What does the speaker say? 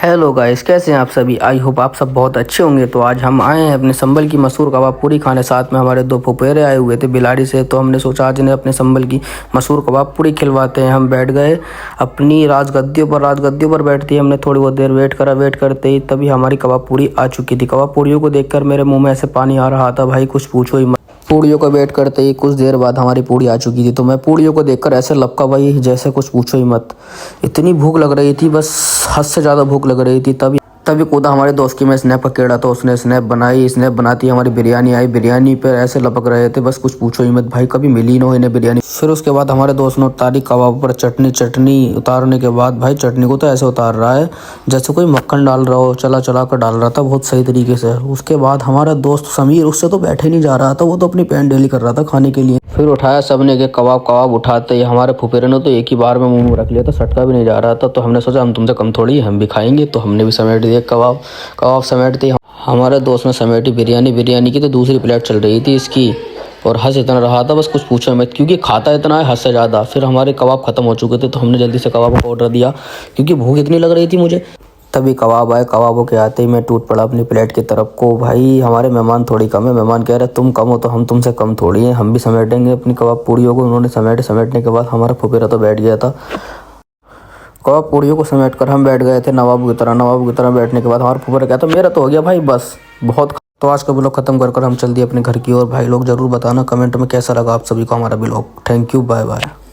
Hello guys, कैसे हैं आप सभी। आई होप आप सब बहुत अच्छे होंगे। तो आज हम आए हैं अपने संबल की मशहूर कबाब पूरी खाने। साथ में हमारे दो फुफेरे आए हुए थे बिलाड़ी से, तो हमने सोचा आज इन्हें अपने संबल की मशहूर कबाब पूरी खिलवाते हैं। हम बैठ गए अपनी राजगद्दियों पर बैठती हमने थोड़ी बहुत देर वेट करा। वेट करते ही तभी हमारी कबाब पूरी आ चुकी थी। कबाब पूरियों को देखकर मेरे मुँह में ऐसे पानी आ रहा था, भाई कुछ पूछो ही मत। पूड़ियों को वेट करते ही कुछ देर बाद हमारी पूड़ी आ चुकी थी, तो मैं पूड़ियों को देखकर ऐसे लपका भाई जैसे कुछ पूछो ही मत। इतनी भूख लग रही थी, बस हद से ज़्यादा भूख लग रही थी। तभी कूदा हमारे दोस्त की मैं स्नैप का कीड़ा, तो उसने स्नैप बनाई। स्नैप बनाती हमारी बिरयानी आई। बिरयानी पर ऐसे लपक रहे थे, बस कुछ पूछो ही मत भाई, कभी मिली ना हो इन्हें बिरयानी। फिर उसके बाद हमारे दोस्त ने उतारी कबाब पर चटनी उतारने के बाद भाई चटनी को तो ऐसे उतार रहा है जैसे कोई मक्खन डाल रहा हो, चला चला कर डाल रहा था बहुत सही तरीके से। उसके बाद हमारा दोस्त समीर, उससे तो बैठे नहीं जा रहा था, वो तो अपनी पैन डेली कर रहा था खाने के लिए। फिर उठाया सबने के कबाब उठाते ही हमारे फुफेरे ने तो एक ही बार में मुंह में रख लिया था, सटका भी नहीं जा रहा था। तो हमने सोचा हम तुमसे कम थोड़ी, हम भी खाएंगे, तो हमने भी समेट दिया कबाब समेटते ही हमारे दोस्त ने समेटी बिरयानी की। तो दूसरी प्लेट चल रही थी इसकी, और हंस इतना रहा था बस कुछ पूछो मत, क्योंकि खाता इतना है हद से ज़्यादा। फिर हमारे कबाब ख़त्म हो चुके थे, तो हमने जल्दी से कबाब का ऑर्डर दिया क्योंकि भूख इतनी लग रही थी मुझे। तभी कबाब आए। कबाबों के आते ही मैं टूट पड़ा अपनी प्लेट की तरफ को। भाई हमारे मेहमान थोड़ी कम है। मेहमान कह रहे तुम कम हो तो हम तुमसे कम थोड़ी हैं, हम भी समेटेंगे अपनी कबाब पूड़ियों को। उन्होंने समेटने के बाद हमारा फुफेरा तो बैठ गया था। कबाब पूड़ियों को समेट कर हम बैठ गए थे नवाब की तरह बैठने के बाद हमारा फुफेरा कहता मेरा तो हो गया भाई, बस बहुत। तो आज का ब्लॉग खत्म कर हम चल दिए अपने घर की ओर। भाई लोग जरूर बताना कमेंट में कैसा लगा आप सभी को हमारा blog. Thank you, bye bye.